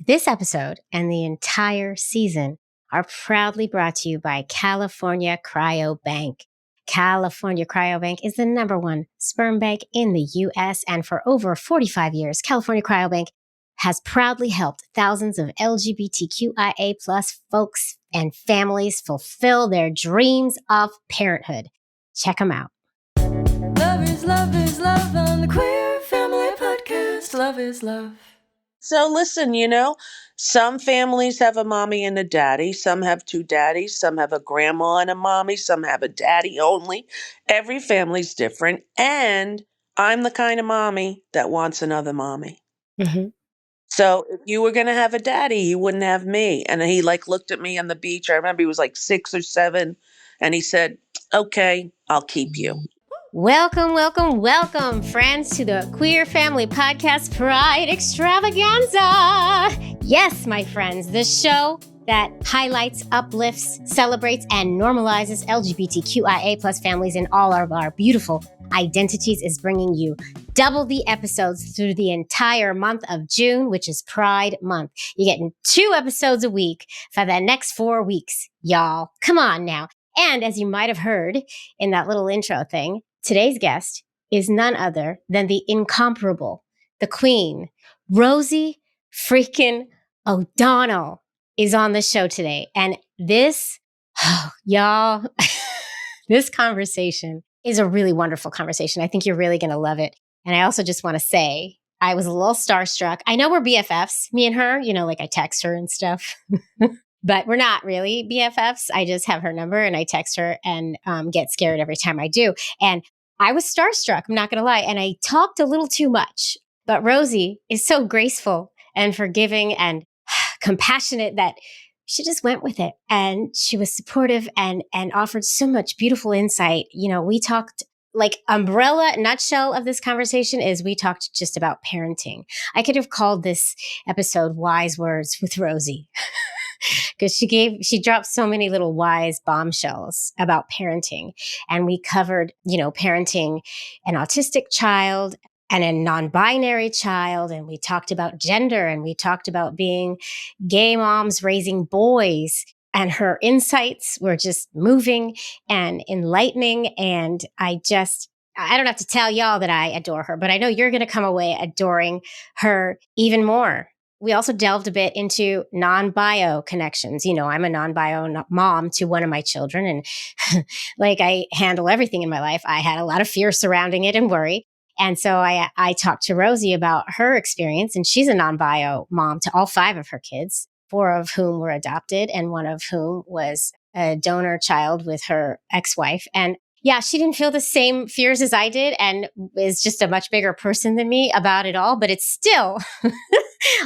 This episode and the entire season are proudly brought to you by California Cryobank. California Cryobank is the #1 sperm bank in the U.S. and for over 45 years, California Cryobank has proudly helped thousands of LGBTQIA+ folks and families fulfill their dreams of parenthood. Check them out. Love is love on the Queer Family Podcast. Love is love. So listen, some families have a mommy and a daddy. Some have two daddies. Some have a grandma and a mommy. Some have a daddy only. Every family's different. And I'm the kind of mommy that wants another mommy. Mm-hmm. So if you were going to have a daddy, you wouldn't have me. And he looked at me on the beach. I remember he was 6 or 7. And he said, okay, I'll keep you. Welcome, welcome, welcome, friends, to the Queer Family Podcast Pride Extravaganza. Yes, my friends, the show that highlights, uplifts, celebrates, and normalizes LGBTQIA+ families in all of our beautiful identities is bringing you double the episodes through the entire month of June, which is Pride Month. You're getting 2 episodes a week for the next 4 weeks, y'all. Come on now. And as you might have heard in that little intro thing, today's guest is none other than the incomparable, the queen, Rosie freaking O'Donnell is on the show today. And this, y'all, this conversation is a really wonderful conversation. I think you're really going to love it. And I also just want to say, I was a little starstruck. I know we're BFFs, me and her, I text her and stuff. But we're not really BFFs. I just have her number and I text her and get scared every time I do. And I was starstruck, I'm not going to lie. And I talked a little too much. But Rosie is so graceful and forgiving and compassionate that she just went with it. And she was supportive and offered so much beautiful insight. We talked, umbrella nutshell of this conversation is we talked just about parenting. I could have called this episode Wise Words with Rosie. Because she dropped so many little wise bombshells about parenting. And we covered, parenting an autistic child and a non-binary child. And we talked about gender and we talked about being gay moms raising boys. And her insights were just moving and enlightening. And I don't have to tell y'all that I adore her, but I know you're going to come away adoring her even more. We also delved a bit into non-bio connections. I'm a non-bio mom to one of my children. And I handle everything in my life. I had a lot of fear surrounding it and worry. And so I talked to Rosie about her experience. And she's a non-bio mom to all 5 of her kids, 4 of whom were adopted and 1 of whom was a donor child with her ex-wife. And yeah, she didn't feel the same fears as I did and is just a much bigger person than me about it all, but it's still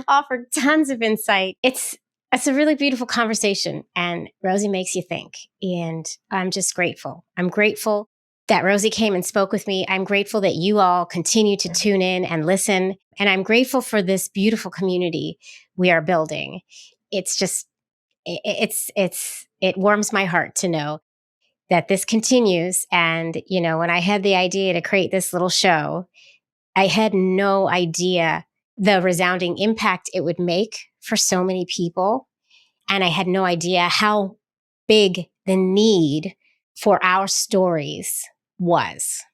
offered tons of insight. It's a really beautiful conversation and Rosie makes you think. And I'm just grateful. I'm grateful that Rosie came and spoke with me. I'm grateful that you all continue to tune in and listen. And I'm grateful for this beautiful community we are building. It's just, it warms my heart to know that this continues. And, when I had the idea to create this little show, I had no idea the resounding impact it would make for so many people. And I had no idea how big the need for our stories was.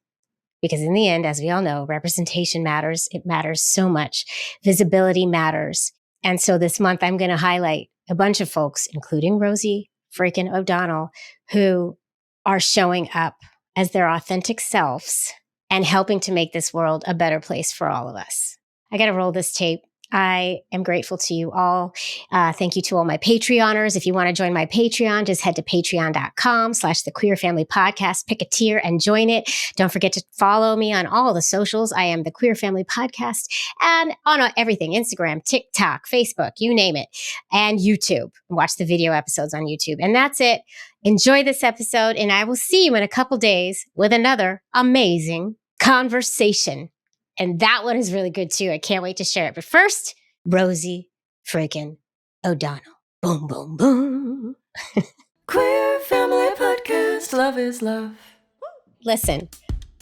Because in the end, as we all know, representation matters. It matters so much. Visibility matters. And so this month, I'm going to highlight a bunch of folks, including Rosie freaking O'Donnell, who are showing up as their authentic selves and helping to make this world a better place for all of us. I got to roll this tape. I am grateful to you all. Thank you to all my Patreoners. If you want to join my Patreon, just head to patreon.com/the Queer Family Podcast, pick a tier and join it. Don't forget to follow me on all the socials. I am the Queer Family Podcast and on everything, Instagram, TikTok, Facebook, you name it, and YouTube. Watch the video episodes on YouTube. And that's it. Enjoy this episode and I will see you in a couple days with another amazing conversation. And that one is really good too. I can't wait to share it. But first, Rosie freaking O'Donnell. Boom, boom, boom. Queer Family Podcast. Love is love. Listen,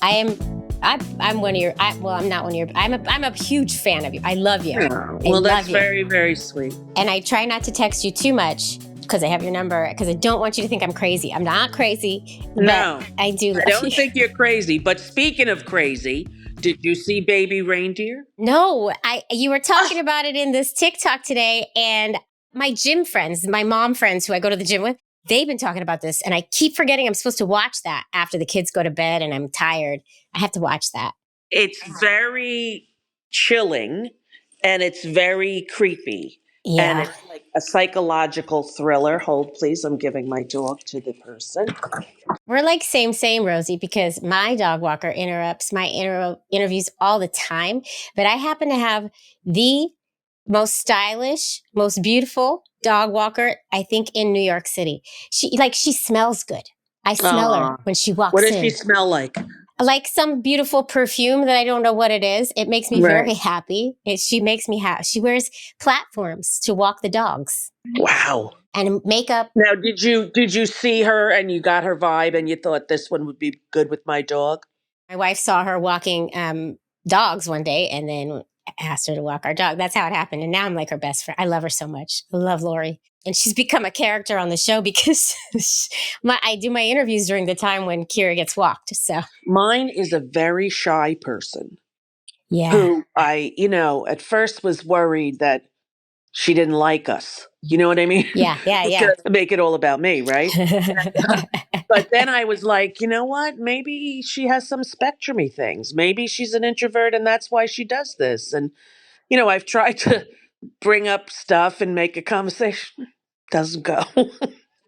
I am I'm one of your. Well, I'm not one of your. I'm a huge fan of you. I love you. Oh, I well, love that's you. very, very sweet. And I try not to text you too much because I have your number because I don't want you to think I'm crazy. I'm not crazy, but No, I do love I don't you. think you're crazy. But speaking of crazy, did you see baby reindeer? No, you were talking Ah, about it in this TikTok today, and my gym friends, my mom friends who I go to the gym with, they've been talking about this, and I keep forgetting I'm supposed to watch that after the kids go to bed and I'm tired. I have to watch that. it's very chilling and it's very creepy. And Yeah. it's like a psychological thriller. Hold, please. I'm giving my dog to the person. We're like same, Rosie, because my dog walker interrupts my interviews all the time. But I happen to have the most stylish, most beautiful dog walker, I think, in New York City. She smells good. I smell her Aw. when she What walks does she in. smell like? Like some beautiful perfume that I don't know what it is. It makes me Right. very happy. She makes me happy. She wears platforms to walk the dogs Wow. and makeup. Now, did you see her and you got her vibe and you thought this one would be good with my dog? My wife saw her walking dogs one day and then asked her to walk our dog. That's how it happened. And now I'm like her best friend. I love her so much. I love Lori. And she's become a character on the show because I do my interviews during the time when Kira gets walked. So, Mine is a very shy person yeah. who at first was worried that she didn't like us. You know what I mean? Yeah. Yeah. Yeah. Because make it all about me, right? But then I was like, you know what? Maybe she has some spectrumy things. Maybe she's an introvert and that's why she does this. And, I've tried to bring up stuff and make a conversation. Doesn't go.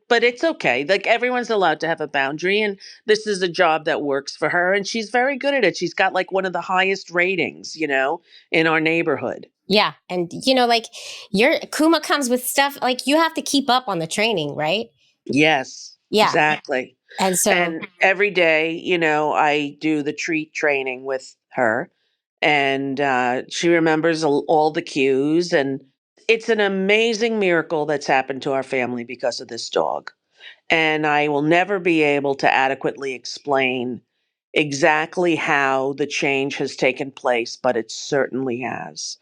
But it's okay. Like everyone's allowed to have a boundary. And this is a job that works for her. And she's very good at it. She's got like one of the highest ratings, in our neighborhood. Yeah. And, like your Kuma comes with stuff like you have to keep up on the training, right? Yes, Yeah. exactly. And so, And every day, I do the treat training with her, and she remembers all the cues. And it's an amazing miracle that's happened to our family because of this dog. And I will never be able to adequately explain exactly how the change has taken place, but it certainly has.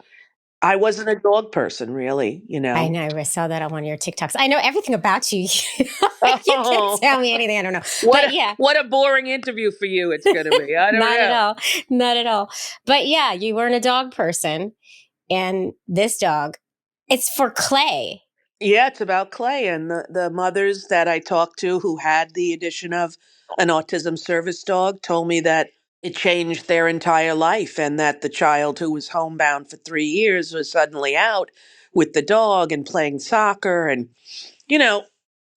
I wasn't a dog person, really, I know I saw that on one of your TikToks. I know everything about you. You can't Oh, tell me anything I don't know. what But a yeah, what a boring interview for you it's going to be. I don't not at know. all. Not at all. But yeah, you weren't a dog person. And this dog, it's for Clay. Yeah, it's about Clay and the mothers that I talked to who had the addition of an autism service dog told me that it changed their entire life and that the child who was homebound for 3 years was suddenly out with the dog and playing soccer. And, you know,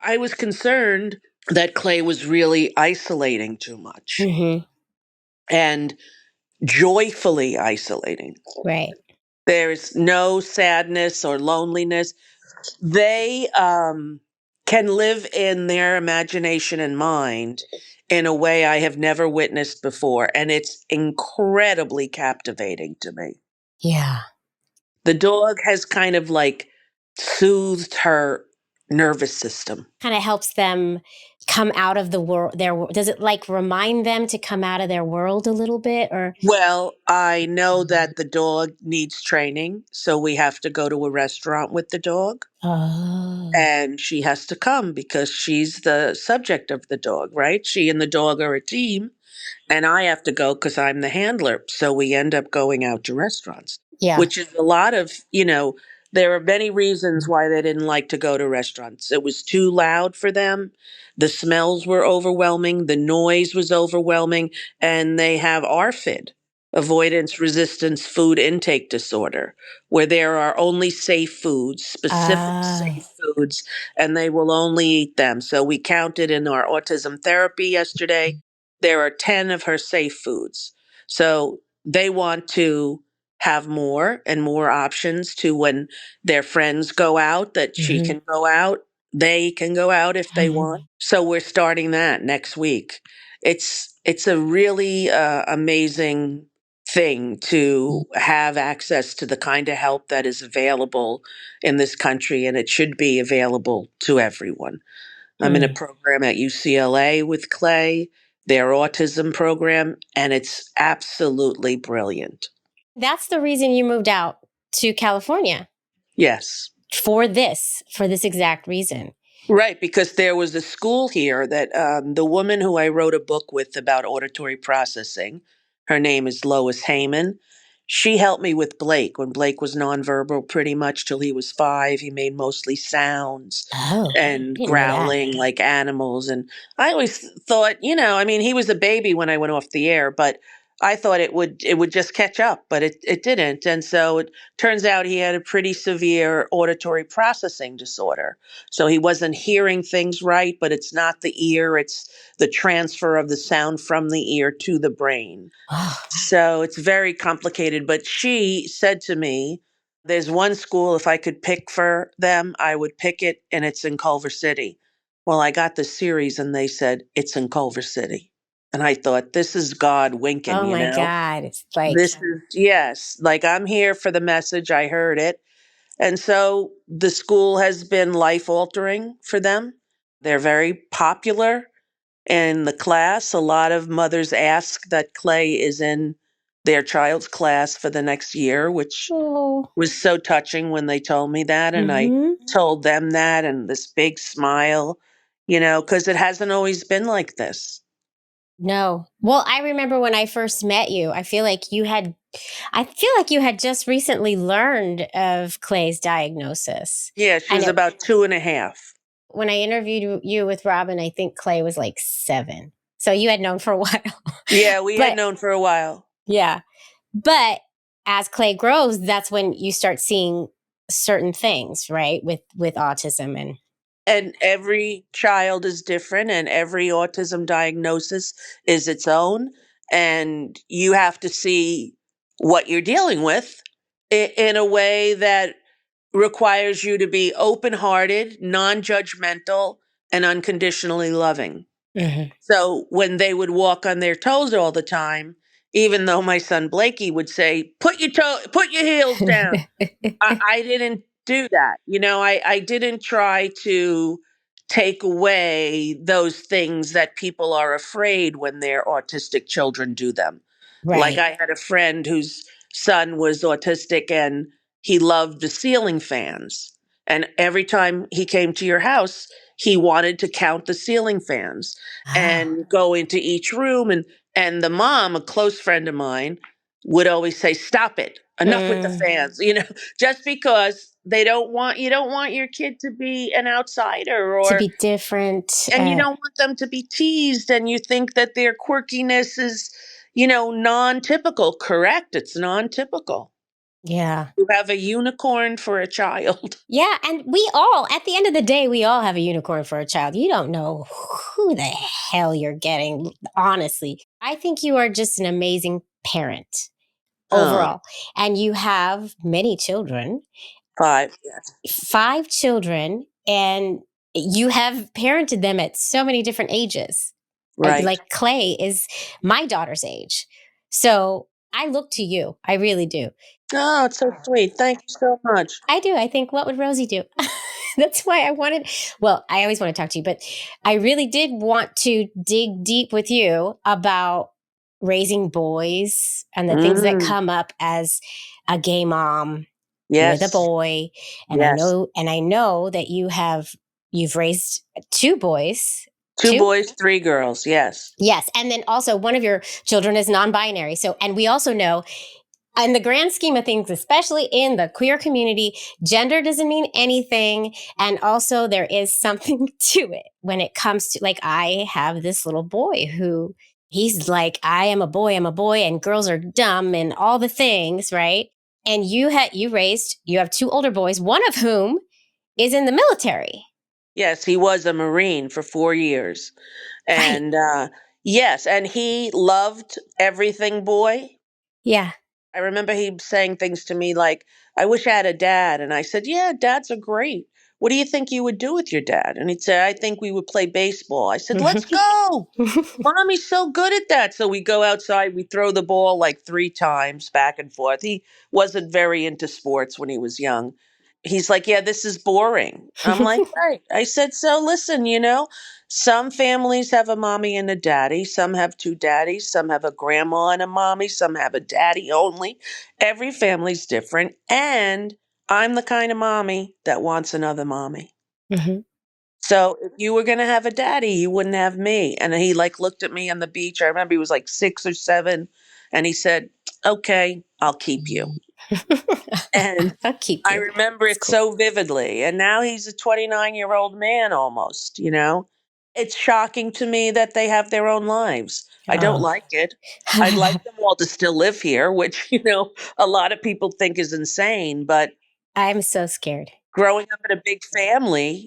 I was concerned that Clay was really isolating too much Mm-hmm. and joyfully isolating. Right. There's no sadness or loneliness. They can live in their imagination and mind in a way I have never witnessed before. And it's incredibly captivating to me. Yeah. The dog has kind of like soothed her nervous system. Kind of helps them come out of the world. Does it like remind them to come out of their world a little bit or? Well, I know that the dog needs training, so we have to go to a restaurant with the dog. Oh, And she has to come because she's the subject of the dog, right? She and the dog are a team, and I have to go because I'm the handler. So we end up going out to restaurants, yeah. which is a lot of, there are many reasons why they didn't like to go to restaurants. It was too loud for them. The smells were overwhelming. The noise was overwhelming. And they have ARFID, avoidance resistance food intake disorder, where there are only safe foods, specific Ah, safe foods, and they will only eat them. So we counted in our autism therapy yesterday. There are 10 of her safe foods. So they want to have more and more options to when their friends go out, that she mhm. can go out. They can go out if they want. So we're starting that next week. It's a really amazing thing to have access to the kind of help that is available in this country, and it should be available to everyone. I'm in a Mm. program at UCLA with Clay. their autism program, and it's absolutely brilliant. That's the reason you moved out to California Yes. for this exact reason. Right, because there was a school here that the woman who I wrote a book with about auditory processing, her name is Lois Heyman. She helped me with Blake when Blake was nonverbal pretty much till he was 5. He made mostly sounds Oh, and didn't know that. growling like animals. And I always thought, I mean, he was a baby when I went off the air, but I thought it would just catch up, but it didn't. And so it turns out he had a pretty severe auditory processing disorder. So he wasn't hearing things right, but it's not the ear, it's the transfer of the sound from the ear to the brain. Oh, So it's very complicated. But she said to me, there's one school, if I could pick for them, I would pick it, and it's in Culver City. Well, I got the series and they said it's in Culver City. And I thought, this is God winking, oh my God. It's like, This is, yes, like I'm here for the message. I heard it. And so the school has been life altering for them. They're very popular in the class. A lot of mothers ask that Clay is in their child's class for the next year, which oh, was so touching when they told me that. And I hmm told them that, and this big smile, because it hasn't always been like this. no. Well, I remember when I first met you, I feel like you had just recently learned of Clay's diagnosis. Yeah, she I was know about 2.5. when I interviewed you with Robin, I think Clay was like 7. So you had known for a while. Yeah, we had But known for a while. yeah. But as Clay grows, that's when you start seeing certain things, right? With autism And every child is different, and every autism diagnosis is its own. And you have to see what you're dealing with in a way that requires you to be open hearted, non judgmental, and unconditionally loving. Mhm. So when they would walk on their toes all the time, even though my son Blakey would say, put your heels down. I didn't do that. I didn't try to take away those things that people are afraid when their autistic children do them. Like Right. I had a friend whose son was autistic and he loved the ceiling fans. And every time he came to your house, he wanted to count the ceiling fans Ah. and go into each room. And the mom, a close friend of mine, would always say, "Stop it. Enough with the Mm, fans." Just because you don't want your kid to be an outsider, to or be different. and you don't want them to be teased, and you think that their quirkiness is, non-typical. Correct, it's non-typical. Yeah. You have a unicorn for a child. Yeah. And we all, at the end of the day, we all have a unicorn for a child. You don't know who the hell you're getting, honestly. I think you are just an amazing parent Oh, overall. And you have many children, 5, yes. 5 children, and you have parented them at so many different ages. Right. Like Clay is my daughter's age. So I look to you. I really do. Oh, it's so sweet. Thank you so much. I do. I think, what would Rosie do? That's why I always want to talk to you, but I really did want to dig deep with you about raising boys and the things that Mm, come up as a gay mom with a yes. boy. Yes. And I know that you've raised 2 boys. 2 2? boys, 3 girls. Yes. Yes. And then also one of your children is non-binary. So, and we also know, in the grand scheme of things, especially in the queer community, gender doesn't mean anything. And also there is something to it when it comes to, like, I have this little boy who he's like, I'm a boy, and girls are dumb and all the things, right? And you have 2 older boys, one of whom is in the military. Yes, he was a Marine for 4 years. Right. And yes, and he loved everything boy. Yeah. I remember he saying things to me like, "I wish I had a dad." And I said, "Yeah, dads are great. What do you think you would do with your dad?" And he'd say, "I think we would play baseball." I said, "Let's go. Mommy's so good at that." So we go outside, we throw the ball like 3 times back and forth. He wasn't very into sports when he was young. He's like, "Yeah, this is boring." I'm like, "Right." I said, "So listen, Some families have a mommy and a daddy. Some have two daddies. Some have a grandma and a mommy. Some have a daddy only. Every family's different. And I'm the kind of mommy that wants another mommy. Mm-hmm. So if you were going to have a daddy, you wouldn't have me. And he looked at me on the beach. I remember he was 6 or 7. And he said, okay, I'll keep you. And I'll keep I you. remember That's it cool. so vividly. And now he's a 29-year-old man almost, It's shocking to me that they have their own lives. I don't Oh. like it. I'd like them all to still live here, which, a lot of people think is insane. But I'm so scared. growing up in a big family,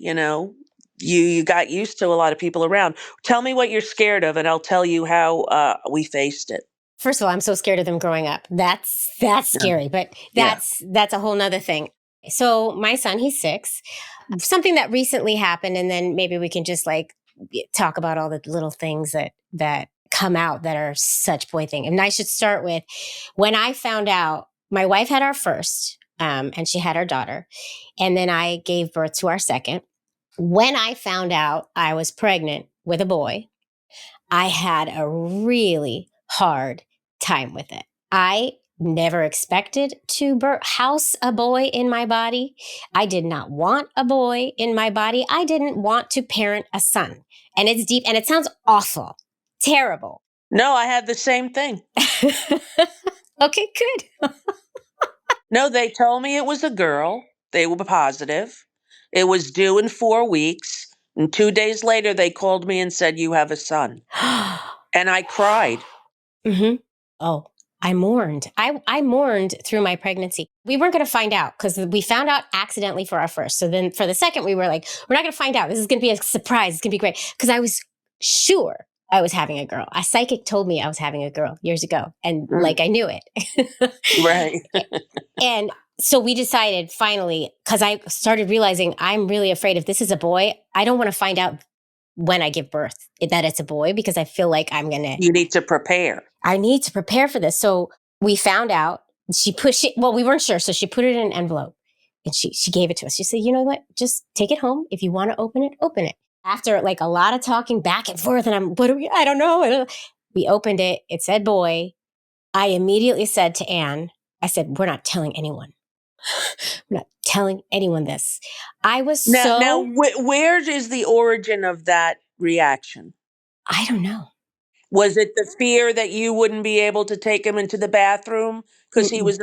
you got used to a lot of people around. Tell me what you're scared of, and I'll tell you how we faced it. First of all, I'm so scared of them growing up. That's Yeah. scary, but Yeah. that's a whole nother thing. So my son, he's 6. Something that recently happened, and then maybe we can just talk about all the little things that come out that are such boy thing. And I should start with when I found out my wife had our first, and she had our daughter, and then I gave birth to our second. When I found out I was pregnant with a boy, I had a really hard time with it. I never expected to house a boy in my body. I did not want a boy in my body. I didn't want to parent a son. And it's deep and it sounds awful, terrible. No, I had the same thing. Okay, good. No, they told me it was a girl. They were positive. It was due in 4 weeks. And 2 days later, they called me and said, you have a son. And I cried. Mm-hmm. Oh, I mourned. I mourned through my pregnancy. We weren't going to find out because we found out accidentally for our first. So then for the second, we were like, we're not going to find out. This is going to be a surprise. It's going to be great. Because I was sure I was having a girl. A psychic told me I was having a girl years ago. And I knew it. Right. And so we decided finally, because I started realizing I'm really afraid if this is a boy, I don't want to find out when I give birth that it's a boy because I feel like I'm going to. You need to prepare. I need to prepare for this. So we found out she pushed it. Well, we weren't sure. So she put it in an envelope and she gave it to us. She said, you know what? Just take it home. If you want to open it, open it. After a lot of talking back and forth and I don't know. We opened it. It said boy. I immediately said to Anne, I said, we're not telling anyone. We're not telling anyone this. I was Now, where is the origin of that reaction? I don't know. Was it the fear that you wouldn't be able to take him into the bathroom because he was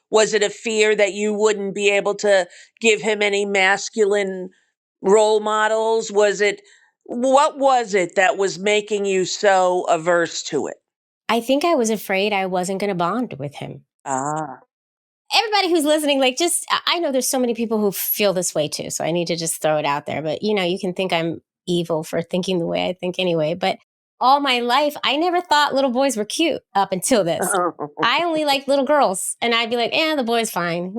was it a fear that you wouldn't be able to give him any masculine role models? What was it that was making you so averse to it? I think I was afraid I wasn't going to bond with him. Ah. Everybody who's listening, I know there's so many people who feel this way too. So I need to just throw it out there. But, you can think I'm evil for thinking the way I think anyway. But all my life, I never thought little boys were cute up until this. I only like little girls. And I'd be like, the boy's fine.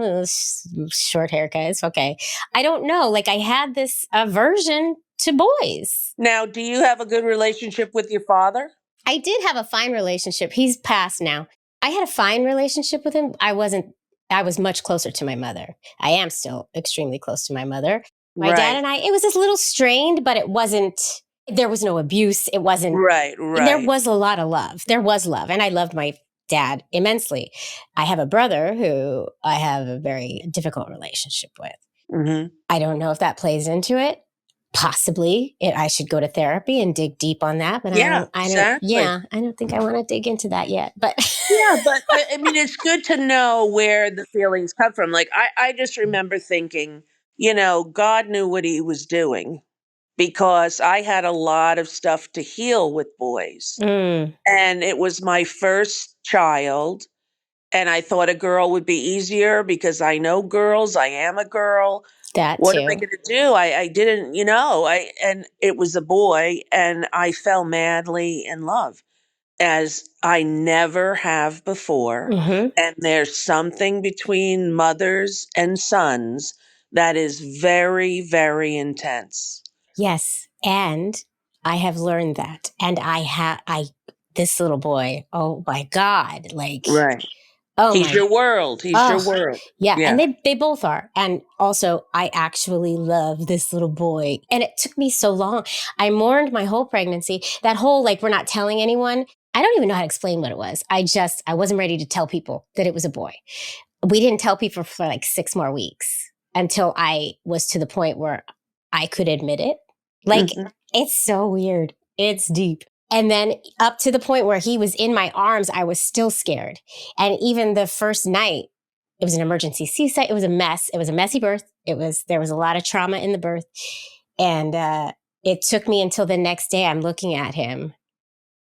Short haircut. It's okay. I don't know. I had this aversion to boys. Now, do you have a good relationship with your father? I did have a fine relationship. He's passed now. I had a fine relationship with him. I was much closer to my mother. I am still extremely close to my mother. My dad and it was just a little strained, but it wasn't, there was no abuse. It wasn't. Right. There was a lot of love. There was love. And I loved my dad immensely. I have a brother who I have a very difficult relationship with. Mm-hmm. I don't know if that plays into it. Possibly I should go to therapy and dig deep on that, but exactly. I don't think I want to dig into that yet, but but I mean, it's good to know where the feelings come from. I just remember thinking, God knew what he was doing because I had a lot of stuff to heal with boys. And it was my first child. And I thought a girl would be easier because I know girls. I am a girl. What am I going to do? I didn't, and it was a boy and I fell madly in love as I never have before. Mm-hmm. And there's something between mothers and sons that is very, very intense. Yes. And I have learned that. And this little boy, oh my God, right. Oh He's my. your world. He's your Oh, world. yeah. Yeah. And they both are. And also, I actually love this little boy. And it took me so long. I mourned my whole pregnancy. That whole, like, we're not telling anyone. I don't even know how to explain what it was. I wasn't ready to tell people that it was a boy. We didn't tell people for like 6 more weeks until I was to the point where I could admit it. Like, Mhm. it's so weird. It's deep. And then up to the point where he was in my arms, I was still scared. And even the first night, it was an emergency C-section. It was a mess. It was a messy birth. There was a lot of trauma in the birth. And it took me until the next day. I'm looking at him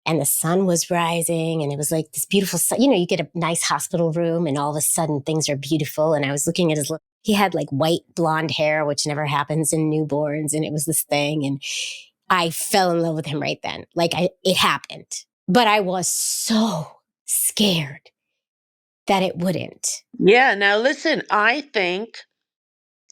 and the sun was rising and it was like this beautiful sun. You know, you get a nice hospital room and all of a sudden things are beautiful. And I was looking at he had like white blonde hair, which never happens in newborns. And it was this thing. And I fell in love with him right then. It happened. But I was so scared that it wouldn't. Yeah. Now, listen, I think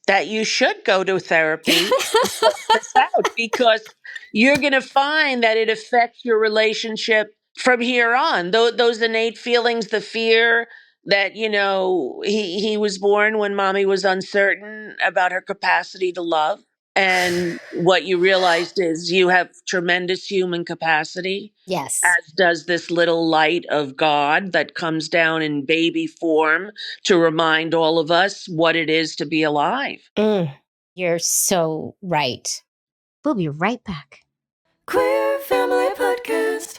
that you should go to therapy to sort this out because you're going to find that it affects your relationship from here on. Those innate feelings, the fear that, he was born when mommy was uncertain about her capacity to love. And what you realized is you have tremendous human capacity, Yes. as does this little light of God that comes down in baby form to remind all of us what it is to be alive. You're so right. We'll be right back. Queer Family Podcast.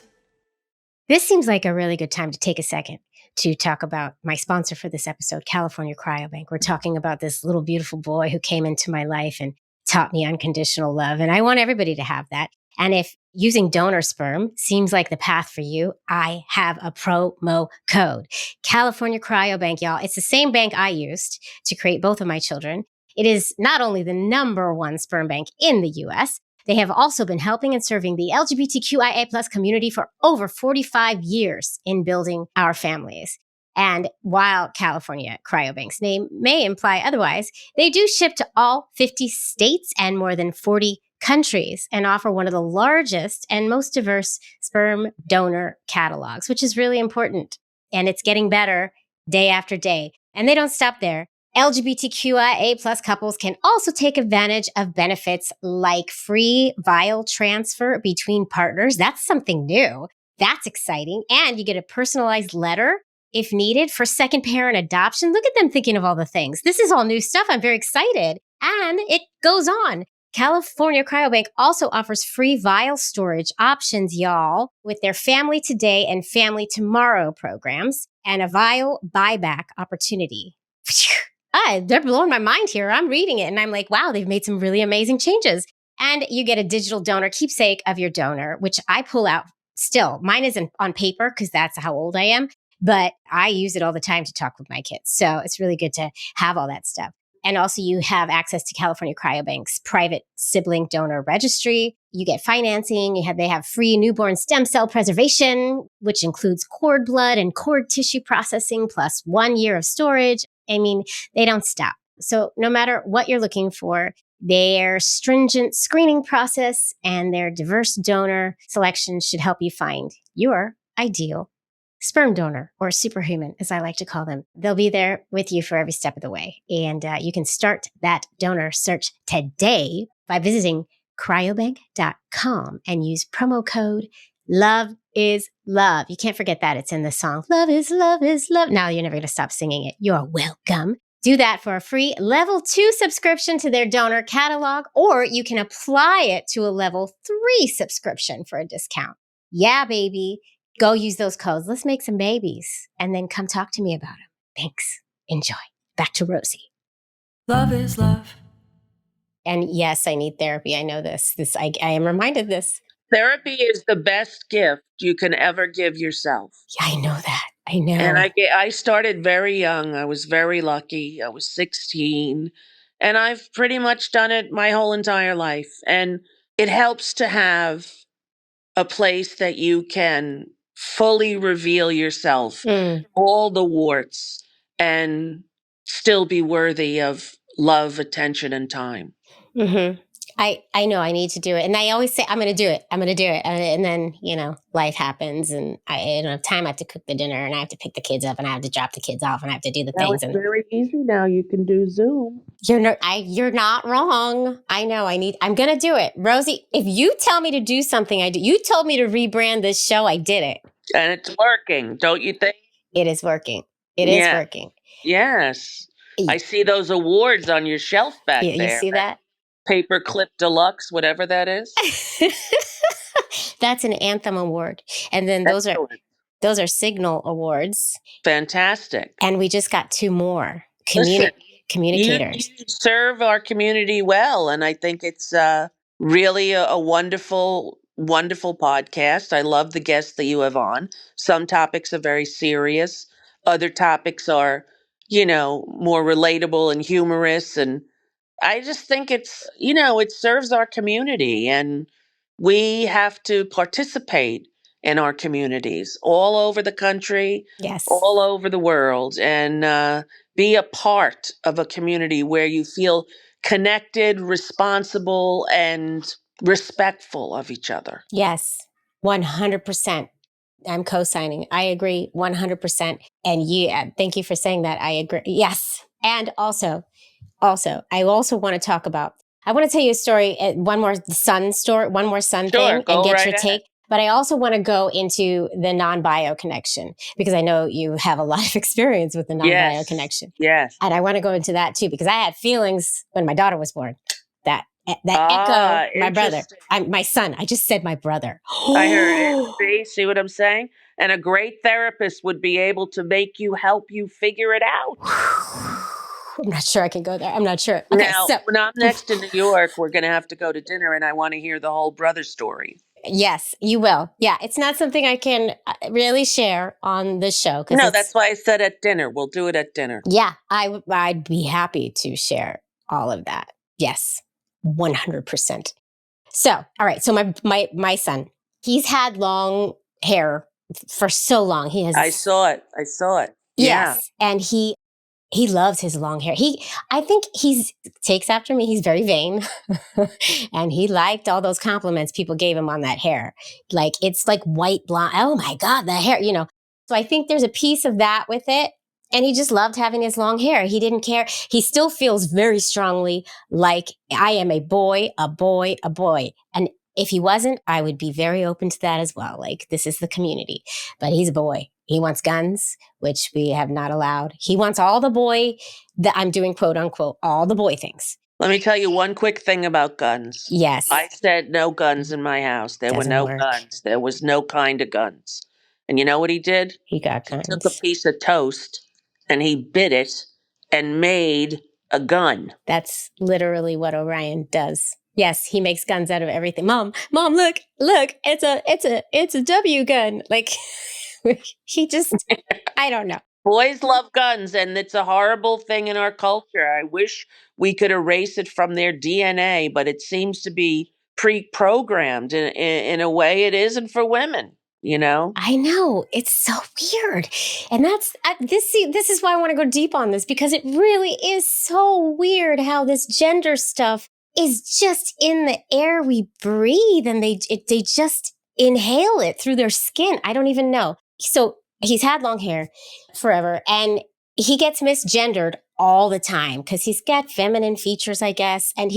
This seems like a really good time to take a second to talk about my sponsor for this episode, California Cryobank. We're talking about this little beautiful boy who came into my life and taught me unconditional love. And I want everybody to have that. And if using donor sperm seems like the path for you, I have a promo code. California Cryobank, y'all. It's the same bank I used to create both of my children. It is not only the #1 sperm bank in the US, they have also been helping and serving the LGBTQIA plus community for over 45 years in building our families. And while California Cryobank's name may imply otherwise, they do ship to all 50 states and more than 40 countries and offer one of the largest and most diverse sperm donor catalogs, which is really important. And it's getting better day after day. And they don't stop there. LGBTQIA plus couples can also take advantage of benefits like free vial transfer between partners. That's something new. That's exciting. And you get a personalized letter if needed for second parent adoption. Look at them thinking of all the things. This is all new stuff. I'm very excited. And it goes on. California Cryobank also offers free vial storage options, y'all, with their Family Today and Family Tomorrow programs and a vial buyback opportunity. They're blowing my mind here. I'm reading it and I'm like, wow, they've made some really amazing changes. And you get a digital donor keepsake of your donor, which I pull out still. Mine isn't on paper because that's how old I am, but I use it all the time to talk with my kids. So it's really good to have all that stuff. And also you have access to California Cryobank's private sibling donor registry. You get financing. They have free newborn stem cell preservation, which includes cord blood and cord tissue processing, plus 1 year of storage. I mean, they don't stop. So no matter what you're looking for, their stringent screening process and their diverse donor selection should help you find your ideal sperm donor, or superhuman, as I like to call them. They'll be there with you for every step of the way. And you can start that donor search today by visiting cryobank.com and use promo code Love is Love. You can't forget that. It's in the song, Love is Love is Love. Now you're never going to stop singing it. You're welcome. Do that for a free level 2 subscription to their donor catalog, or you can apply it to a level 3 subscription for a discount. Yeah, baby. Go use those codes. Let's make some babies and then come talk to me about them. Thanks. Enjoy. Back to Rosie. Love is love. And yes, I need therapy. I know this. I am reminded this. Therapy is the best gift you can ever give yourself. Yeah, I know that. I know. And I started very young. I was very lucky. I was 16. And I've pretty much done it my whole entire life. And it helps to have a place that you can fully reveal yourself, all the warts, and still be worthy of love, attention, and time. Mm-hmm. I know I need to do it. And I always say, I'm going to do it. I'm going to do it. And then, life happens and I don't have time. I have to cook the dinner and I have to pick the kids up and I have to drop the kids off and I have to do the Now things. it's And very easy now. You can do Zoom. you're not wrong. I know I'm going to do it. Rosie, if you tell me to do something, I do. You told me to rebrand this show. I did it. And it's working, don't you think? It is working. It is working. Yes. I see those awards on your shelf back there. You see that? Paperclip Deluxe, whatever that is. That's an Anthem award. And then those are Signal awards. Fantastic. And we just got 2 more communicators. You serve our community well, and I think it's really a wonderful, wonderful podcast. I love the guests that you have on. Some topics are very serious. Other topics are, more relatable and humorous. And I just think it's, it serves our community, and we have to participate in our communities all over the country, Yes, all over the world, and be a part of a community where you feel connected, responsible, and respectful of each other. Yes, 100%. I'm co-signing. I agree 100%. And thank you for saying that. I agree. Yes. And also, I also want to talk about, I want to tell you a story, one more son thing and get your take. But I also want to go into the non-bio connection because I know you have a lot of experience with the non-bio connection. Yes. And I want to go into that too because I had feelings when my daughter was born. That echo, my brother, my son. I just said my brother. I heard it. See what I'm saying? And a great therapist would be able to help you figure it out. I'm not sure I can go there. I'm not sure. Okay, now, when I'm next in New York, we're going to have to go to dinner, and I want to hear the whole brother story. Yes, you will. Yeah, it's not something I can really share on the show. No, that's why I said at dinner. We'll do it at dinner. Yeah, I'd be happy to share all of that. Yes, 100%. So, all right. So my son, he's had long hair for so long. He has. I saw it. Yes, yeah. And he loves his long hair. I think takes after me. He's very vain. And he liked all those compliments people gave him on that hair. Like, it's like white blonde. Oh my God, the hair, So I think there's a piece of that with it. And he just loved having his long hair. He didn't care. He still feels very strongly like I am a boy, a boy, a boy. And if he wasn't, I would be very open to that as well. Like, this is the community, but he's a boy. He wants guns, which we have not allowed. He wants all the boy that I'm doing, quote unquote, all the boy things. Let me tell you one quick thing about guns. Yes. I said no guns in my house. There were no guns. There was no kind of guns. And you know what he did? He got guns. He took a piece of toast and he bit it and made a gun. That's literally what Orion does. Yes, he makes guns out of everything. Mom, look, it's a W gun. Like, he just, I don't know. Boys love guns, and it's a horrible thing in our culture. I wish we could erase it from their DNA, but it seems to be pre-programmed in a way it isn't for women. I know, it's so weird. And that's this is why I want to go deep on this, because it really is so weird how this gender stuff is just in the air we breathe, and they just inhale it through their skin. I don't even know. So he's had long hair forever, and he gets misgendered all the time because he's got feminine features, I guess. And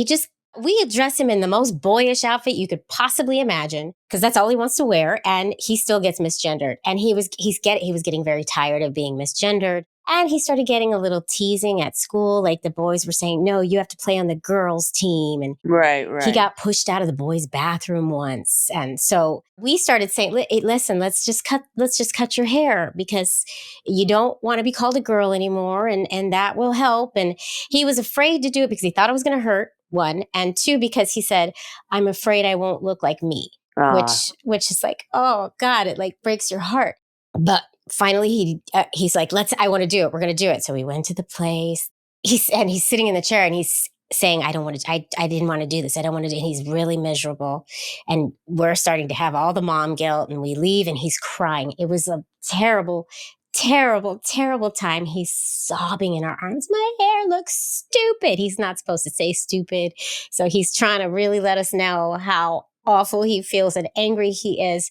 we dress him in the most boyish outfit you could possibly imagine because that's all he wants to wear. And he still gets misgendered. And he was getting very tired of being misgendered. And he started getting a little teasing at school. Like, the boys were saying, no, you have to play on the girls' team. And right. He got pushed out of the boys' bathroom once. And so we started saying, listen, let's just cut your hair because you don't want to be called a girl anymore. And that will help. And he was afraid to do it because he thought it was going to hurt, 1. And 2, because he said, I'm afraid I won't look like me, which is like, oh God, it like breaks your heart. But finally, he's like, I want to do it. We're going to do it. So we went to the place. He's sitting in the chair and he's saying, I didn't want to do this. I don't want to do it. And he's really miserable. And we're starting to have all the mom guilt, and we leave and he's crying. It was a terrible, terrible, terrible time. He's sobbing in our arms. My hair looks stupid. He's not supposed to say stupid. So he's trying to really let us know how awful he feels and angry he is.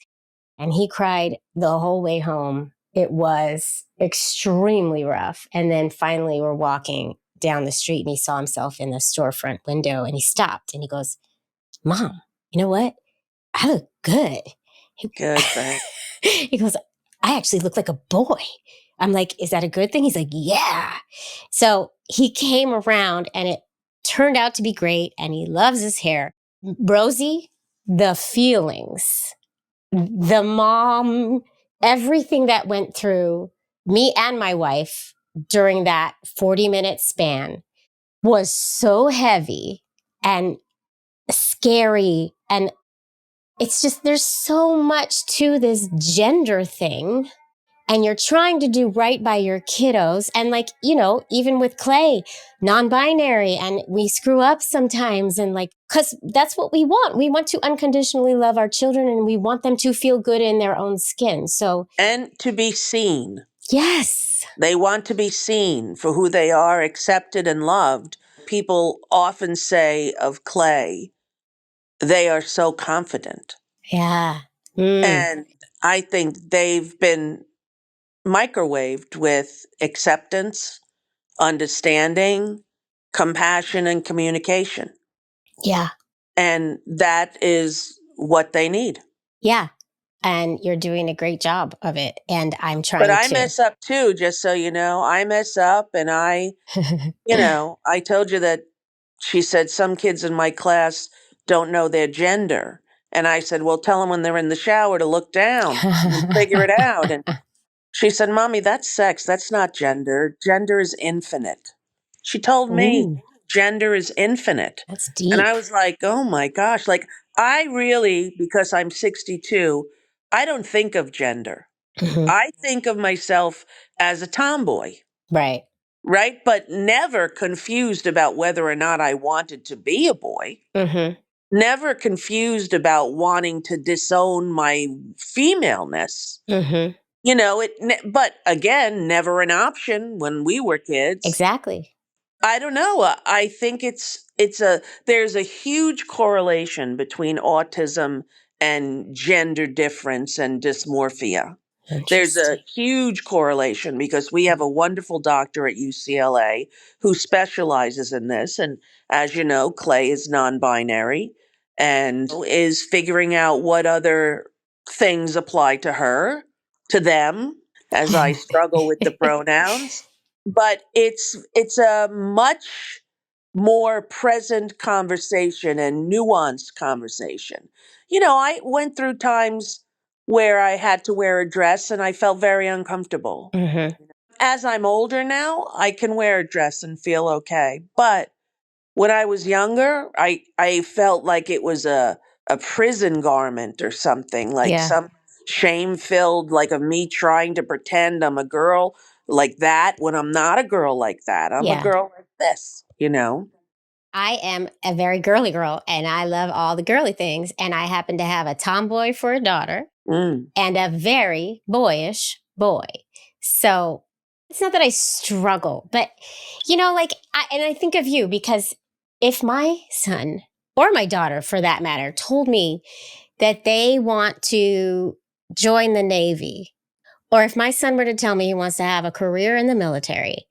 And he cried the whole way home. It was extremely rough. And then finally, we're walking down the street and he saw himself in the storefront window and he stopped and he goes, Mom, you know what? I look good. Good thing. He goes, I actually look like a boy. I'm like, is that a good thing? He's like, yeah. So he came around and it turned out to be great and he loves his hair. Rosie, the feelings, the mom, everything that went through me and my wife during that 40-minute span was so heavy and scary. And it's just, there's so much to this gender thing. And you're trying to do right by your kiddos. And like, you know, even with Clay, non-binary, and we screw up sometimes. And like, because that's what we want. We want to unconditionally love our children and we want them to feel good in their own skin. So, And to be seen. yes. They want to be seen for who they are, accepted and loved. People often say of Clay, they are so confident. Yeah. And I think they've been microwaved with acceptance, understanding, compassion, and communication. Yeah. And that is what they need. Yeah. And you're doing a great job of it. And I'm But trying I to. mess up too, just so you know. I mess up and I told you that she said some kids in my class don't know their gender. And I said, well, tell them when they're in the shower to look down and figure it out. And she said, Mommy, that's sex. That's not gender. Gender is infinite. She told me Ooh, gender is infinite. that's And deep. I was like, oh my gosh. Like, I really, because I'm 62, I don't think of gender. Mhm. I think of myself as a tomboy, Right. right? But never confused about whether or not I wanted to be a boy. Mm-hmm. Never confused about wanting to disown my femaleness. Mm-hmm. But again, never an option when we were kids. Exactly. I don't know. I think there's a huge correlation between autism and gender difference and dysmorphia. There's a Interesting. huge correlation because we have a wonderful doctor at UCLA who specializes in this. And as you know, Clay is non-binary and is figuring out what other things apply to her, to them, as I struggle with the pronouns. But it's a much more present conversation and nuanced conversation. I went through times where I had to wear a dress and I felt very uncomfortable. Mm-hmm. As I'm older now, I can wear a dress and feel okay. But when I was younger, I felt like it was a prison garment or something, like Yeah. some shame-filled, like of me trying to pretend I'm a girl like that when I'm not a girl like that. I'm a Yeah. girl like this. I am a very girly girl and I love all the girly things. And I happen to have a tomboy for a daughter Mm. and a very boyish boy. So it's not that I struggle, but I think of you because if my son or my daughter for that matter told me that they want to join the Navy, or if my son were to tell me he wants to have a career in the military,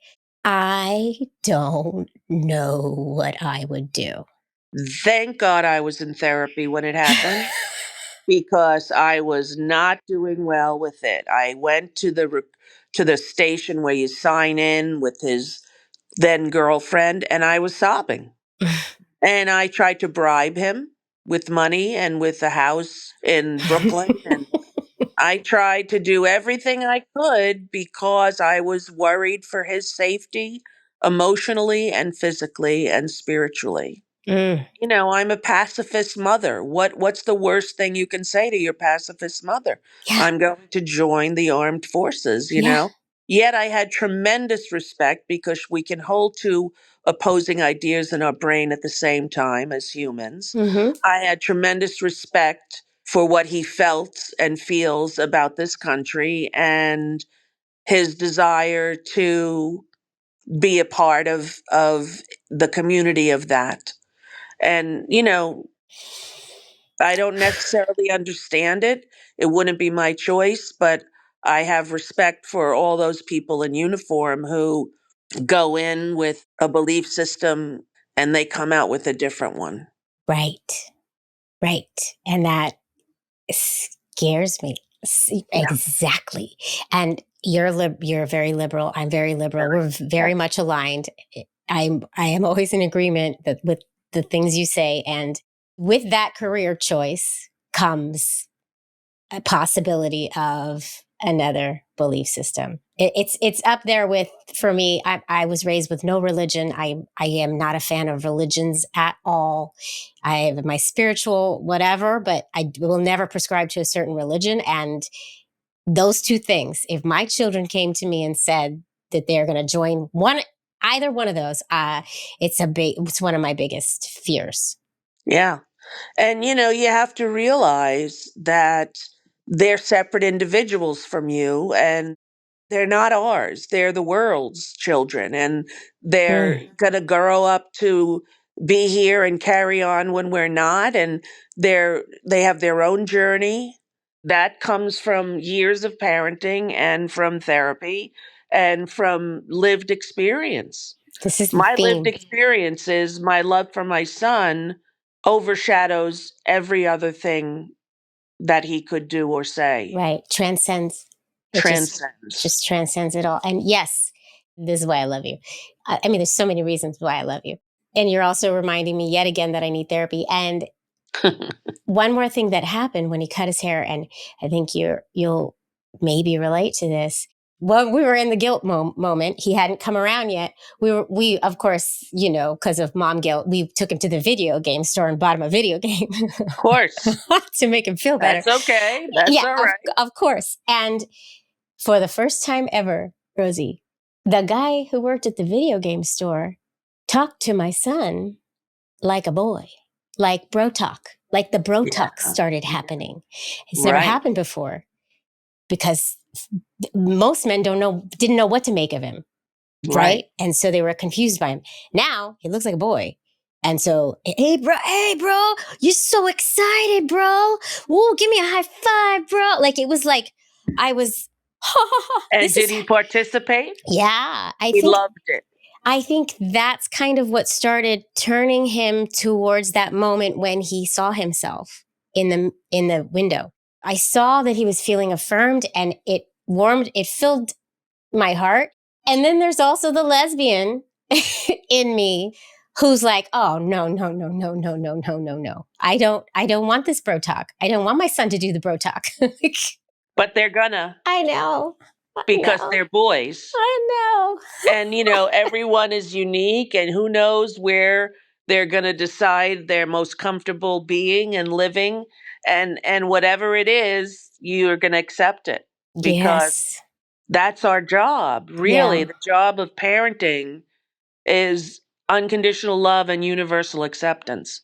I don't know what I would do. Thank God I was in therapy when it happened because I was not doing well with it. I went to the station where you sign in with his then girlfriend and I was sobbing. And I tried to bribe him with money and with a house in Brooklyn and I tried to do everything I could because I was worried for his safety emotionally and physically and spiritually. Mm, I'm a pacifist mother. What's the worst thing you can say to your pacifist mother? yeah, I'm going to join the armed forces, you yeah. know? Yet I had tremendous respect because we can hold two opposing ideas in our brain at the same time as humans. Mm-hmm. I had tremendous respect for what he felt and feels about this country and his desire to be a part of the community of that. And, I don't necessarily understand it. It wouldn't be my choice, but I have respect for all those people in uniform who go in with a belief system and they come out with a different one. Right. Right. And that scares me. Yeah. Exactly. And you're very liberal. I'm very liberal. We're very much aligned. I am always in agreement with the things you say. And with that career choice comes a possibility of another belief system. It's up there with, for me, I was raised with no religion. I am not a fan of religions at all. I have my spiritual whatever, but I will never prescribe to a certain religion. And those two things, if my children came to me and said that they're going to join either one of those, it's one of my biggest fears. Yeah. And, you have to realize that they're separate individuals from you and they're not ours. They're the world's children. And they're going to grow up to be here and carry on when we're not. And they have their own journey that comes from years of parenting and from therapy and from lived experience. This is the My lived theme. experience is my love for my son overshadows every other thing that he could do or say. Right. Transcends. It Transcends. just transcends it all. And yes, this is why I love you. I mean, there's so many reasons why I love you. And you're also reminding me yet again that I need therapy. And one more thing that happened when he cut his hair, and I think you'll maybe relate to this. Well, we were in the guilt moment. He hadn't come around yet. We of course, because of mom guilt, we took him to the video game store and bought him a video game. Of course. To make him feel better. That's okay. That's all right. Of course. And for the first time ever, Rosie, the guy who worked at the video game store talked to my son like a boy, like bro talk, like the bro talk started happening. It's never happened before because most men didn't know what to make of him. Right. And so they were confused by him. Now he looks like a boy. And so, hey, bro, you're so excited, bro. Whoa, give me a high five, bro. Like, it was like, I was. And did he participate? Yeah. He loved it. I think that's kind of what started turning him towards that moment when he saw himself in the window. I saw that he was feeling affirmed and it filled my heart. And then there's also the lesbian in me who's like, oh, no. I don't want this bro talk. I don't want my son to do the bro talk. But they're gonna. I know. Because they're boys. I know. And, everyone is unique and who knows where they're going to decide they're most comfortable being and living. And whatever it is, you're going to accept it. Because that's our job. Really, the job of parenting is unconditional love and universal acceptance,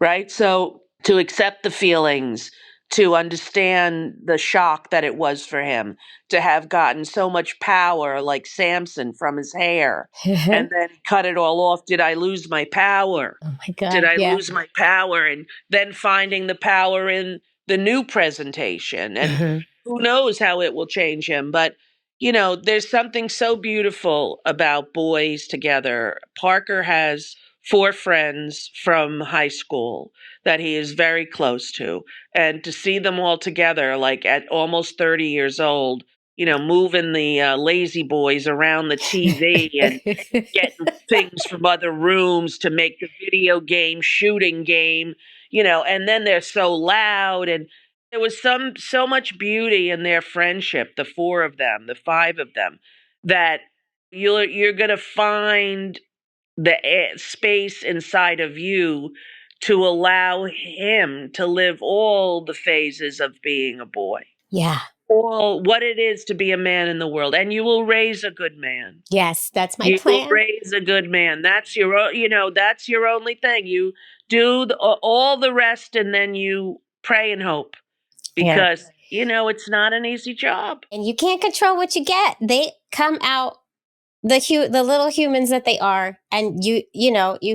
right? So to accept the feelings, to understand the shock that it was for him, to have gotten so much power like Samson from his hair and then cut it all off. Did I lose my power? Oh my God. Did I lose my power? And then finding the power in the new presentation. And who knows how it will change him. But, there's something so beautiful about boys together. Parker has 4 friends from high school that he is very close to. And to see them all together, like at almost 30 years old, moving the lazy boys around the TV and getting things from other rooms to make the video game shooting game, and then they're so loud. And there was so much beauty in their friendship, the 4 of them, the 5 of them, that you're going to find the space inside of you to allow him to live all the phases of being a boy. Yeah. All what it is to be a man in the world. And you will raise a good man. Yes, that's my plan. You will raise a good man. That's your, that's your only thing. You do all the rest and then you pray and hope. Because It's not an easy job. And you can't control what you get. They come out the little humans that they are, and you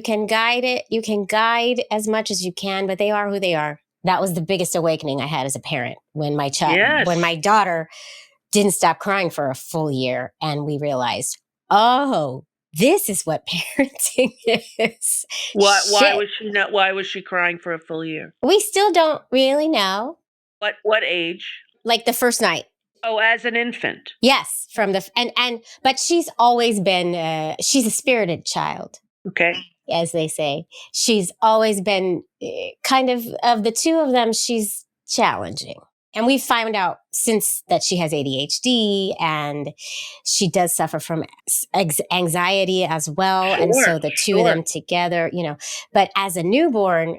can guide it. You can guide as much as you can, but they are who they are. That was the biggest awakening I had as a parent when Yes. when my daughter didn't stop crying for a full year, and we realized, oh, this is what parenting is. Why Shit. why was she crying for a full year? We still don't really know. What age? Like the first night. Oh, as an infant. Yes, from the but she's always been she's a spirited child, Okay. as they say. She's always been kind of the two of them, she's challenging. And we found out since that she has ADHD, and she does suffer from anxiety as well. And so the two of them together, but as a newborn,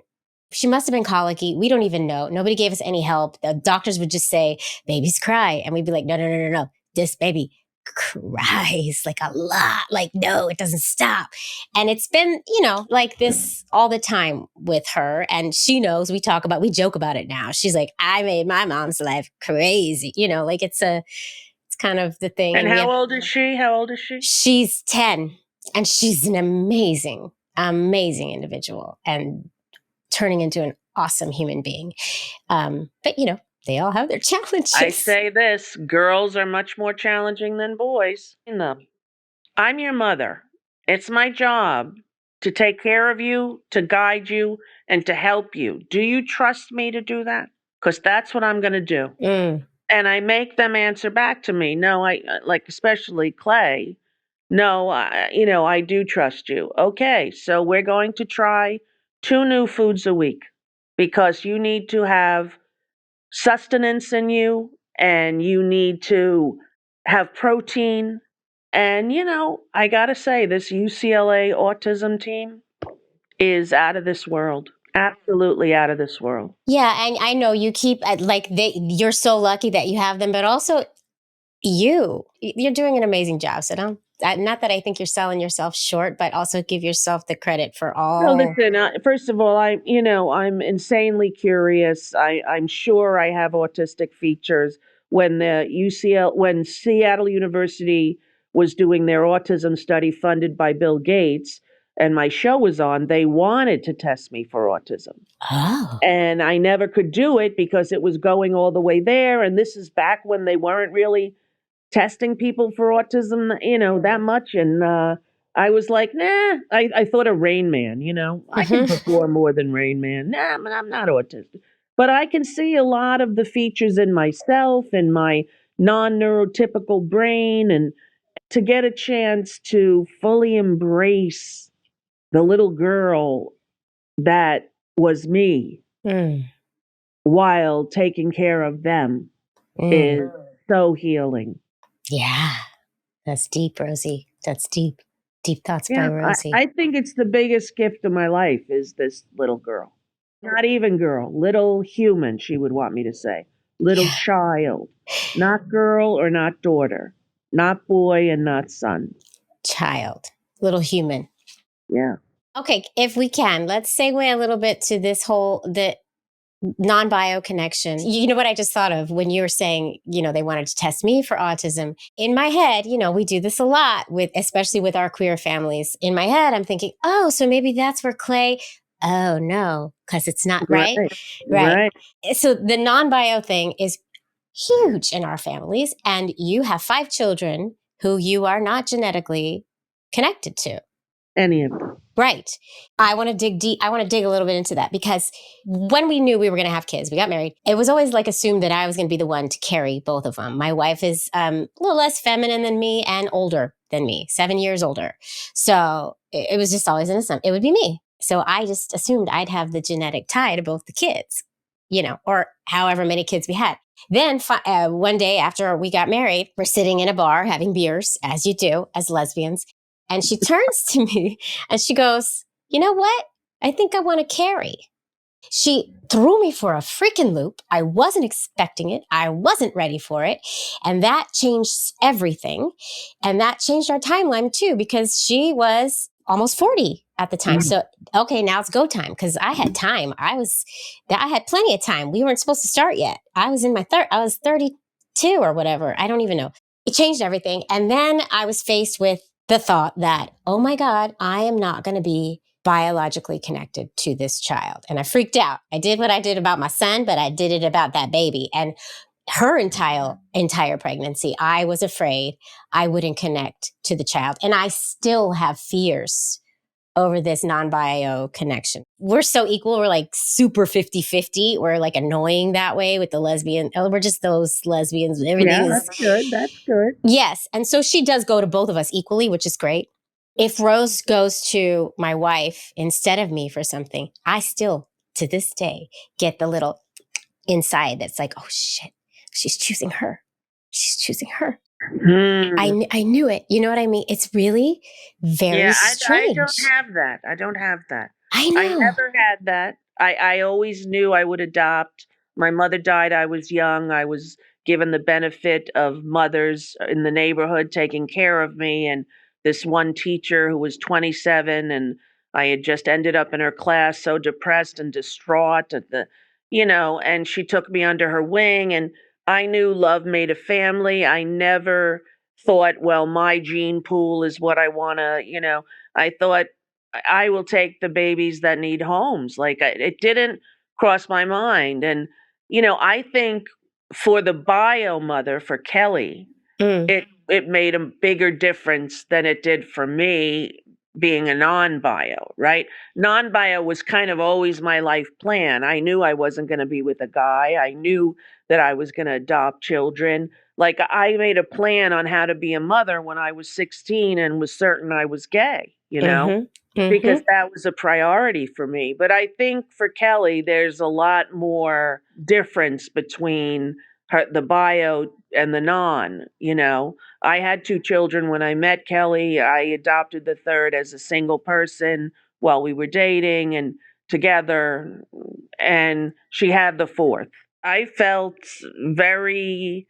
she must have been colicky. We don't even know. Nobody gave us any help. The doctors would just say, babies cry. And we'd be like, no. This baby cries like a lot. Like, no, it doesn't stop. And it's been, like this all the time with her. And she knows, we joke about it now. She's like, I made my mom's life crazy. Like it's kind of the thing. And how old is she? She's 10, and she's an amazing individual, and turning into an awesome human being. But they all have their challenges. I say this, girls are much more challenging than boys. I'm your mother. It's my job to take care of you, to guide you, and to help you. Do you trust me to do that? Because that's what I'm going to do. And I make them answer back to me. No, especially Clay. No, I do trust you. Okay, so we're going to try 2 new foods a week because you need to have sustenance in you, and you need to have protein. And, I got to say, this UCLA autism team is out of this world. Absolutely out of this world. Yeah, and I know you keep you're so lucky that you have them, but also you're doing an amazing job. So not that I think you're selling yourself short, but also give yourself the credit for all. No, listen. First of all, I'm insanely curious. I'm sure I have autistic features. When when Seattle University was doing their autism study funded by Bill Gates, and my show was on, they wanted to test me for autism. Oh. And I never could do it because it was going all the way there. And this is back when they weren't really testing people for autism, that much. And I was like, nah. I thought of Rain Man, I can perform more than Rain Man. Nah, I'm not autistic. But I can see a lot of the features in myself and my non-neurotypical brain. And to get a chance to fully embrace the little girl that was me while taking care of them is so healing. Yeah, that's deep, Rosie. That's deep. Deep thoughts by Rosie. I think it's the biggest gift of my life is this little girl. Not even girl, little human, she would want me to say. Little child. Not girl or not daughter. Not boy and not son. Child. Little human. Yeah. Okay, if we can, let's segue a little bit to this the non-bio connection. You know what I just thought of when you were saying, they wanted to test me for autism. In my head, we do this a lot especially with our queer families. In my head, I'm thinking, oh, so maybe that's where Clay, oh no, because it's not right. So the non-bio thing is huge in our families. And you have 5 children who you are not genetically connected to. Any of them. Right. I want to dig deep. I want to dig a little bit into that, because when we knew we were going to have kids, we got married, it was always assumed that I was going to be the one to carry both of them. My wife is a little less feminine than me and older than me, 7 years older. So it was just always it would be me. So I just assumed I'd have the genetic tie to both the kids, or however many kids we had. Then one day after we got married, we're sitting in a bar having beers, as you do as lesbians. And she turns to me and she goes, you know what? I think I want to carry. She threw me for a freaking loop. I wasn't expecting it. I wasn't ready for it. And that changed everything. And that changed our timeline too, because she was almost 40 at the time. So, okay, now it's go time because I had time. I had plenty of time. We weren't supposed to start yet. I was in I was 32 or whatever. I don't even know. It changed everything. And then I was faced with the thought that, oh my God, I am not going to be biologically connected to this child. And I freaked out. I did what I did about my son, but I did it about that baby. And her entire pregnancy, I was afraid I wouldn't connect to the child. And I still have fears over this non-bio connection. We're so equal. We're like super 50-50. We're like annoying that way with the lesbian. Oh, we're just those lesbians. Everything is good. That's good. Yes. And so she does go to both of us equally, which is great. If Rose goes to my wife instead of me for something, I still, to this day, get the little inside that's like, oh shit, she's choosing her. She's choosing her. I knew it. You know what I mean? It's really very strange. I don't have that. I know. I never had that. I always knew I would adopt. My mother died. I was young. I was given the benefit of mothers in the neighborhood taking care of me. And this one teacher who was 27, and I had just ended up in her class so depressed and distraught at and she took me under her wing. And I knew love made a family. I never thought, well, my gene pool is what I want to. I thought I will take the babies that need homes. It didn't cross my mind. And, I think for the bio mother, for Kelly, it made a bigger difference than it did for me being a non-bio, right? Non-bio was kind of always my life plan. I knew I wasn't going to be with a guy. I knew that I was going to adopt children. Like I made a plan on how to be a mother when I was 16 and was certain I was gay, because that was a priority for me. But I think for Kelly, there's a lot more difference between the bio and the non. I had 2 children when I met Kelly. I adopted the third as a single person while we were dating and together, and she had the fourth. I felt very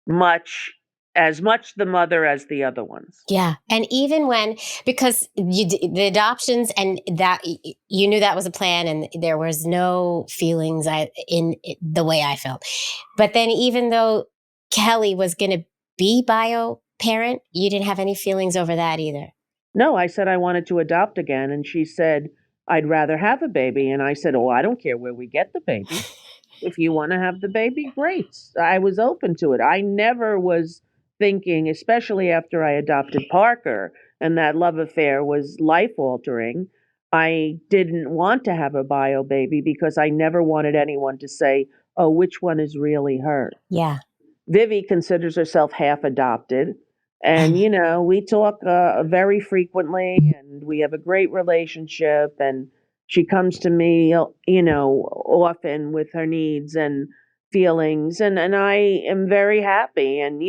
much the mother as the other ones. Yeah. And even because the adoptions and that you knew that was a plan and there was no feelings in the way I felt. But then even though Kelly was going to be bio parent, you didn't have any feelings over that either. No, I said I wanted to adopt again. And she said, I'd rather have a baby. And I said, oh, I don't care where we get the baby. If you want to have the baby, great. I was open to it. I never was thinking, especially after I adopted Parker and that love affair was life altering. I didn't want to have a bio baby because I never wanted anyone to say, oh, which one is really her? Yeah. Vivi considers herself half adopted. And, we talk very frequently and we have a great relationship. And she comes to me, often with her needs and feelings. And I am very happy. And,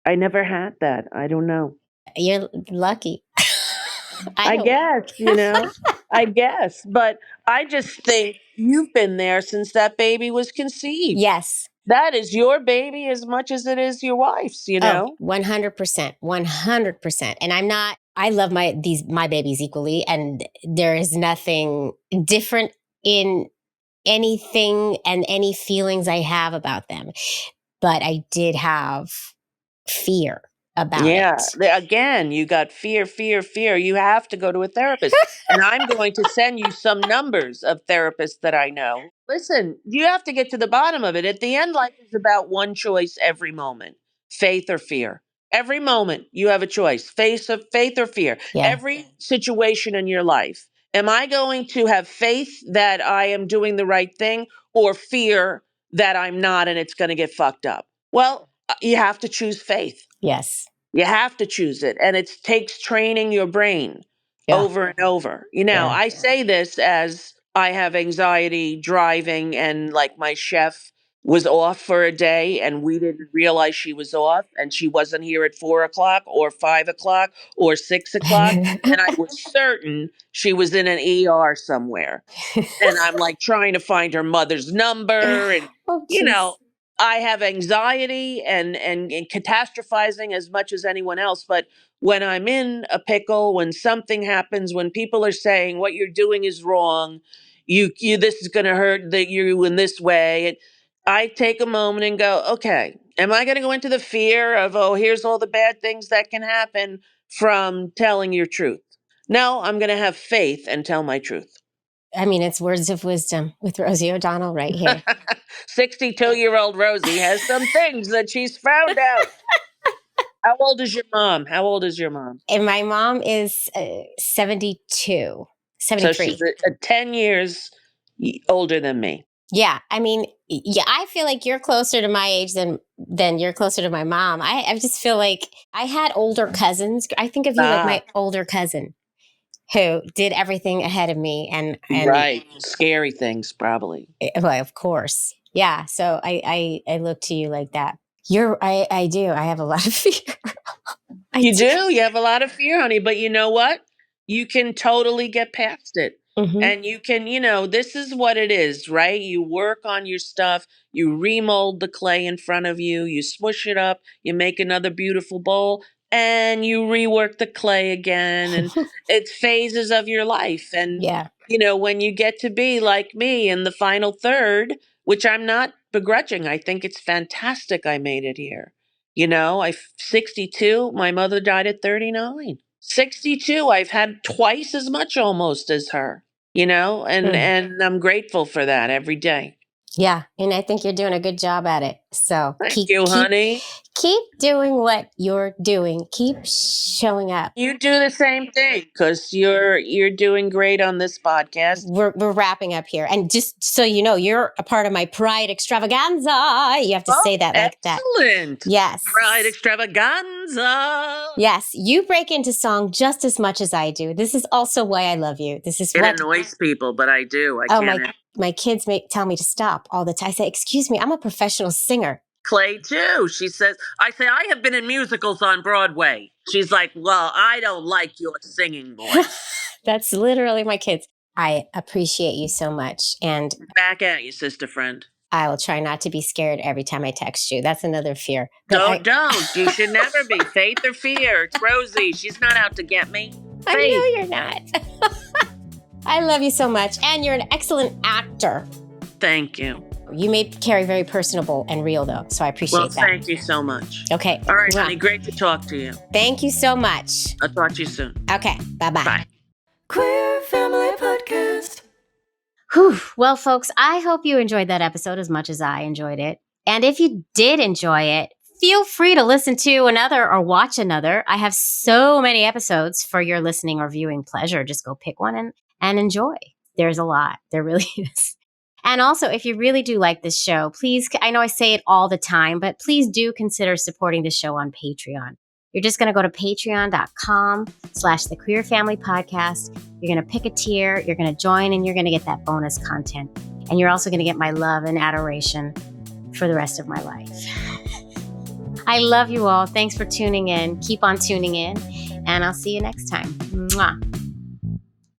I never had that. I don't know. You're lucky. I guess, I guess. But I just think you've been there since that baby was conceived. Yes. That is your baby as much as it is your wife's, 100%. 100%. And I love my babies equally. And there is nothing different in anything and any feelings I have about them. But I did have fear about it. Again, you got fear. You have to go to a therapist. And I'm going to send you some numbers of therapists that I know. Listen, you have to get to the bottom of it. At the end, life is about one choice every moment, faith or fear. Every moment you have a choice, faith or fear. Yeah. Every situation in your life. Am I going to have faith that I am doing the right thing or fear that I'm not and it's going to get fucked up? Well, you have to choose faith. Yes. You have to choose it. And it takes training your brain over and over. I say this as I have anxiety driving and like my chef was off for a day and we didn't realize she was off and she wasn't here at 4:00 or 5:00 or 6:00. And I was certain she was in an ER somewhere. And I'm like trying to find her mother's number and, I have anxiety and catastrophizing as much as anyone else. But when I'm in a pickle, when something happens, when people are saying what you're doing is wrong, you this is going to hurt you in this way, and I take a moment and go, okay, am I going to go into the fear of, oh, here's all the bad things that can happen from telling your truth? No, I'm going to have faith and tell my truth. I mean, it's words of wisdom with Rosie O'Donnell right here. 62-year-old Rosie has some things that she's found out. How old is your mom? How old is your mom? And my mom is 72, So 73. she's 10 years older than me. Yeah. I mean, yeah, I feel like you're closer to my age than you're closer to my mom. I just feel like I had older cousins. I think of you like my older cousin who did everything ahead of me. And Right. Scary things, probably. Well, of course. Yeah. So I look to you like that. I do. I have a lot of fear. You do? You have a lot of fear, honey. But you know what? You can totally get past it. Mm-hmm. And you can, this is what it is, right? You work on your stuff. You remold the clay in front of you. You smush it up. You make another beautiful bowl. And you rework the clay again. And it's phases of your life. And, yeah. When you get to be like me in the final third, which I'm not begrudging, I think it's fantastic I made it here. 62, my mother died at 39. 62, I've had twice as much almost as her, and I'm grateful for that every day. Yeah. And I think you're doing a good job at it. So Thank you, honey. Keep doing what you're doing. Keep showing up. You do the same thing because you're doing great on this podcast. We're wrapping up here. And just so you know, you're a part of my Pride Extravaganza. You have to say that like that. Excellent. Yes. Pride Extravaganza. Yes. You break into song just as much as I do. This is also why I love you. This is it annoys people, but I do. My kids tell me to stop all the time. I say, excuse me, I'm a professional singer. Clay too. She says, I say, I have been in musicals on Broadway. She's like, well, I don't like your singing voice. That's literally my kids. I appreciate you so much. And back at you, sister friend. I will try not to be scared every time I text you. That's another fear. Don't. You should never be. Faith or fear. It's Rosie. She's not out to get me. Faith. I know you're not. I love you so much. And you're an excellent actor. Thank you. You made Carrie very personable and real, though. So I appreciate that. Thank you so much. Okay. All right, honey. Great to talk to you. Thank you so much. I'll talk to you soon. Okay. Bye-bye. Bye. Queer Family Podcast. Whew. Well, folks, I hope you enjoyed that episode as much as I enjoyed it. And if you did enjoy it, feel free to listen to another or watch another. I have so many episodes for your listening or viewing pleasure. Just go pick one and enjoy. There's a lot. There really is. And also, if you really do like this show, please, I know I say it all the time, but please do consider supporting the show on Patreon. You're just going to go to patreon.com/The Queer Family Podcast. You're going to pick a tier, you're going to join, and you're going to get that bonus content. And you're also going to get my love and adoration for the rest of my life. I love you all. Thanks for tuning in. Keep on tuning in, and I'll see you next time. Mwah.